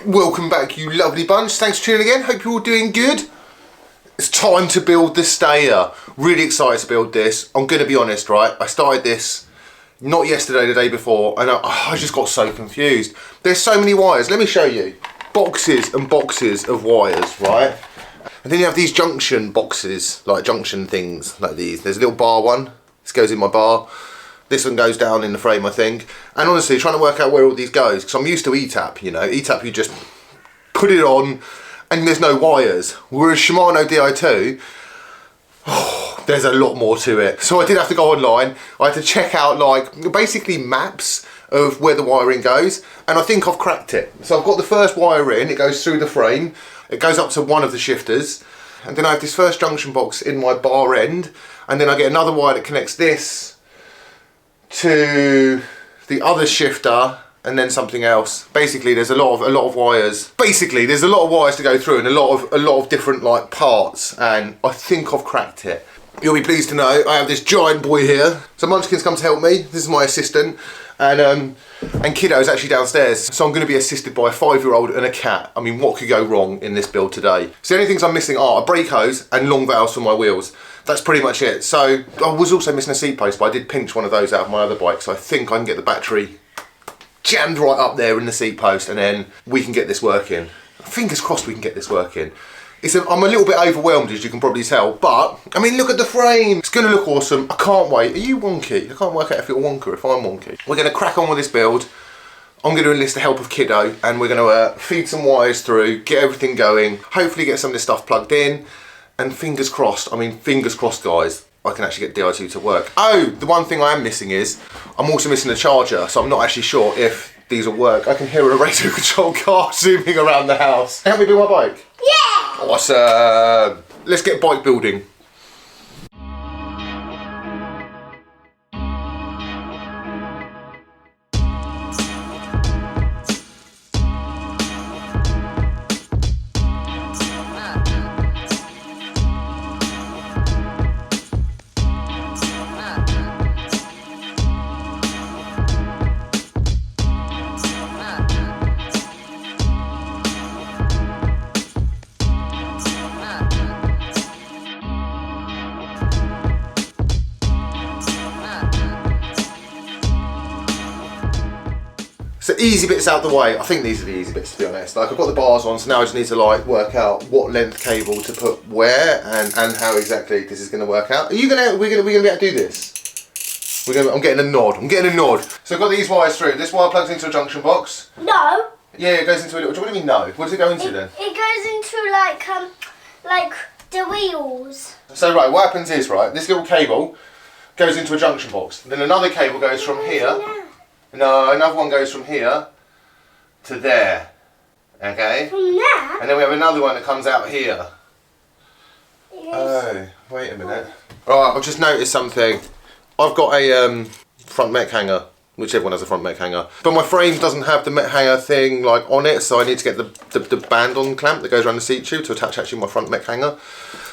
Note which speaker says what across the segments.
Speaker 1: Welcome back, you lovely bunch. Thanks for tuning again. Hope you're all doing good. It's time to build the stayer. Really excited to build this. I'm going to be honest, right? I started this not yesterday, the day before, and I just got so confused. There's so many wires. Let me show you. Boxes and boxes of wires, right? And then you have these junction boxes, like junction things, like these. There's a little bar one. This goes in my bar. This one goes down in the frame, I think. And honestly, trying to work out where all these goes, because I'm used to ETAP, you know. ETAP, you just put it on and there's no wires. Whereas Shimano Di2, there's a lot more to it. So I did have to go online. I had to check out like basically maps of where the wiring goes, and I think I've cracked it. So I've got the first wire in, it goes through the frame, it goes up to one of the shifters, and then I have this first junction box in my bar end, and then I get another wire that connects this to the other shifter, and then something else. Basically, there's a lot of wires. Basically, there's a lot of wires to go through, and a lot of different like parts. And I think I've cracked it. You'll be pleased to know I have this giant boy here. So Munchkin's come to help me. This is my assistant, and Kiddo's actually downstairs. So I'm going to be assisted by a 5-year-old and a cat. I mean, what could go wrong in this build today? So the only things I'm missing are a brake hose and long valves for my wheels. That's pretty much it. So I was also missing a seat post, but I did pinch one of those out of my other bike, so I think I can get the battery jammed right up there in the seat post, and then we can get this working. Fingers crossed we can get this working. I'm a little bit overwhelmed, as you can probably tell, but I mean, look at the frame. It's going to look awesome. I can't wait. Are you wonky? I can't work out if you're wonky or if I'm wonky. We're going to crack on with this build. I'm going to enlist the help of Kiddo, and we're going to feed some wires through, get everything going, hopefully get some of this stuff plugged in. And fingers crossed, guys, I can actually get Di2 to work. Oh, the one thing I am missing is, I'm also missing a charger, so I'm not actually sure if these will work. I can hear a radio control car zooming around the house. Help me build my bike? Yeah! Awesome. Let's get bike building. So easy bits out the way. I think these are the easy bits, to be honest. Like, I've got the bars on, so now I just need to like work out what length cable to put where and how exactly this is going to work out. We're gonna be able to do this? I'm getting a nod. So I've got these wires through. This wire plugs into a junction box. No. Yeah, it goes into a little. What do you mean no? What does it go into then?
Speaker 2: It goes into like the wheels.
Speaker 1: So right, what happens is, right, this little cable goes into a junction box. Then another cable goes from here. No, another one goes from here to there, okay?
Speaker 2: From there?
Speaker 1: And then we have another one that comes out here.
Speaker 2: Yes.
Speaker 1: Oh, wait a minute. Alright, I've just noticed something. I've got a front mech hanger, which everyone has a front mech hanger. But my frame doesn't have the mech hanger thing like on it, so I need to get the band-on clamp that goes around the seat tube to attach actually my front mech hanger.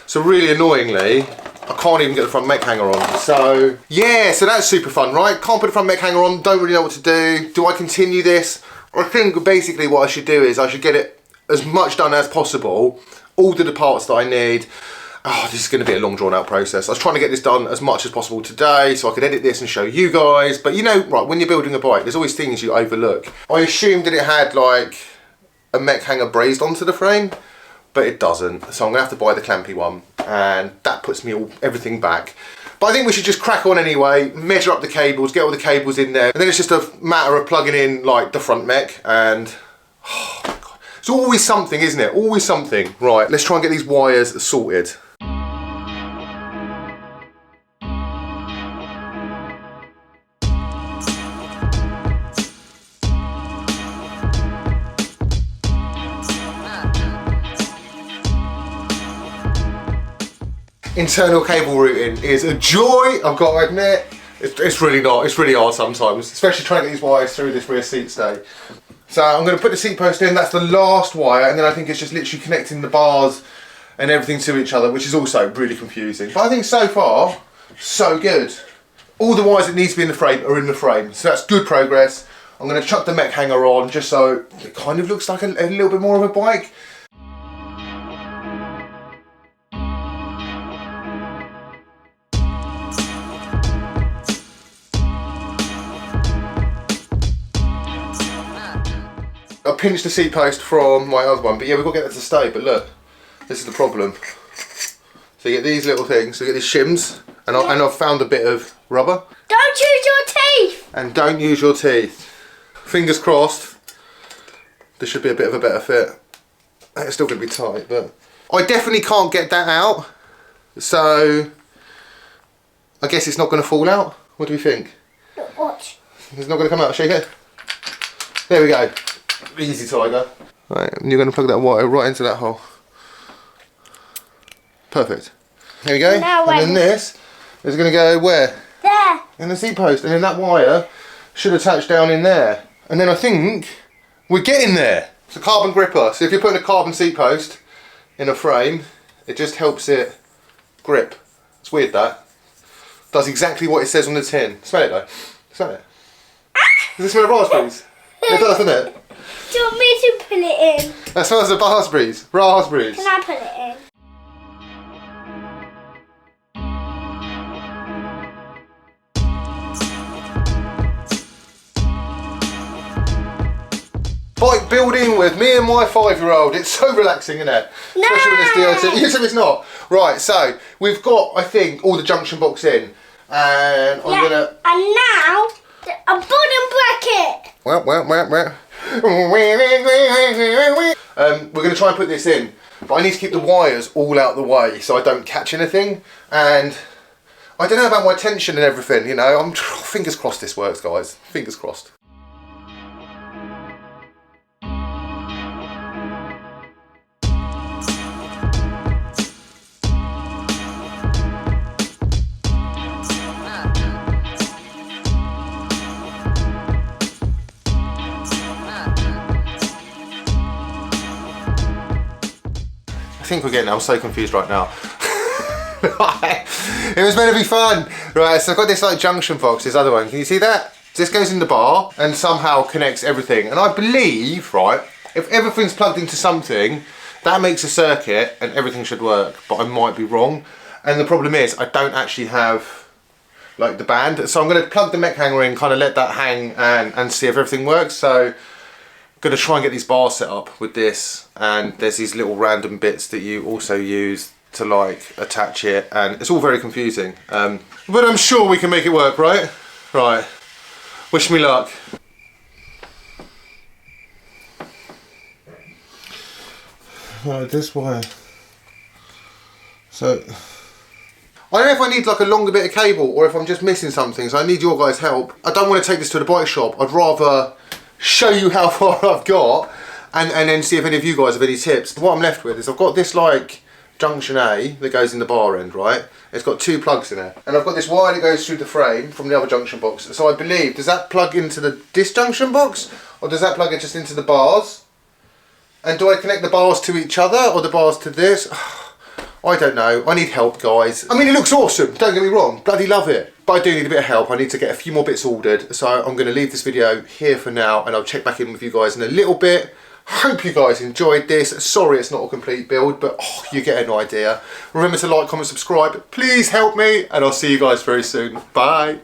Speaker 1: So really annoyingly, I can't even get the front mech hanger on. So yeah, so that's super fun, right? Can't put the front mech hanger on, don't really know what to do. Do I continue this? I think basically what I should do is I should get it as much done as possible, order the parts that I need. Oh, this is going to be a long drawn out process. I was trying to get this done as much as possible today so I could edit this and show you guys. But you know, right, when you're building a bike, there's always things you overlook. I assumed that it had like a mech hanger brazed onto the frame, but it doesn't. So I'm going to have to buy the clampy one, and that puts me everything back. But I think we should just crack on anyway, measure up the cables, get all the cables in there, and then it's just a matter of plugging in like the front mech, and oh my God. It's always something, isn't it? Always something. Right, let's try and get these wires sorted. Internal cable routing is a joy, I've got to admit. It's really not, it's really hard sometimes, especially trying to get these wires through this rear seat stay. So I'm going to put the seat post in, that's the last wire, and then I think it's just literally connecting the bars and everything to each other, which is also really confusing. But I think so far, so good. All the wires that need to be in the frame are in the frame, so that's good progress. I'm going to chuck the mech hanger on just so it kind of looks like a little bit more of a bike. I pinched the seat post from my other one, but yeah, we've got to get that to stay. But look, this is the problem. So you get these little things, so you get these shims, and I've found a bit of rubber.
Speaker 2: Don't use your teeth!
Speaker 1: And don't use your teeth. Fingers crossed, this should be a bit of a better fit. It's still going to be tight, but I definitely can't get that out. So I guess it's not going to fall out. What do we think?
Speaker 2: Look, watch.
Speaker 1: It's not going to come out. Shake it. There we go. Easy, tiger. Right, and you're going to plug that wire right into that hole. Perfect. Here we go.
Speaker 2: Now
Speaker 1: and then this is going to go where?
Speaker 2: There.
Speaker 1: In the seat post. And then that wire should attach down in there. And then I think we're getting there. It's a carbon gripper. So if you're putting a carbon seat post in a frame, it just helps it grip. It's weird, that. Does exactly what it says on the tin. Smell it though. Smell it. Does it smell of raspberries? It does, doesn't it?
Speaker 2: Do you want me to put it in?
Speaker 1: That smells of raspberries. Raspberries.
Speaker 2: Can I put it in?
Speaker 1: Bike building with me and my 5-year-old. It's so relaxing, isn't it?
Speaker 2: No.
Speaker 1: Especially with this DLT. You said it's not. Right, so we've got, I think, all the junction box in. And I'm gonna...
Speaker 2: And now, a bottom bracket.
Speaker 1: We're going to try and put this in, but I need to keep the wires all out the way so I don't catch anything. And I don't know about my tension and everything, you know. Fingers crossed this works, guys. Fingers crossed. I think we're getting, I'm so confused right now. It was meant to be fun. Right, so I've got this like junction box, this other one. Can you see that? This goes in the bar and somehow connects everything. And I believe, right, if everything's plugged into something, that makes a circuit and everything should work. But I might be wrong. And the problem is, I don't actually have like the band. So I'm going to plug the mech hanger in, kind of let that hang and see if everything works. So going to try and get these bars set up with this, and there's these little random bits that you also use to like attach it, and it's all very confusing, but I'm sure we can make it work, right? Right, wish me luck. Right, this wire, so I don't know if I need like a longer bit of cable or if I'm just missing something, so I need your guys' help. I don't want to take this to the bike shop. I'd rather show you how far I've got and then see if any of you guys have any tips. What I'm left with is I've got this like junction A that goes in the bar end, right? It's got 2 plugs in it, and I've got this wire that goes through the frame from the other junction box. So I believe, does that plug into this junction box, or does that plug it just into the bars? And do I connect the bars to each other or the bars to this? I don't know. I need help, guys. I mean, it looks awesome, don't get me wrong, bloody love it. But I do need a bit of help. I need to get a few more bits ordered. So I'm going to leave this video here for now, and I'll check back in with you guys in a little bit. Hope you guys enjoyed this. Sorry it's not a complete build, but you get an idea. Remember to like, comment, subscribe. Please help me, and I'll see you guys very soon. Bye.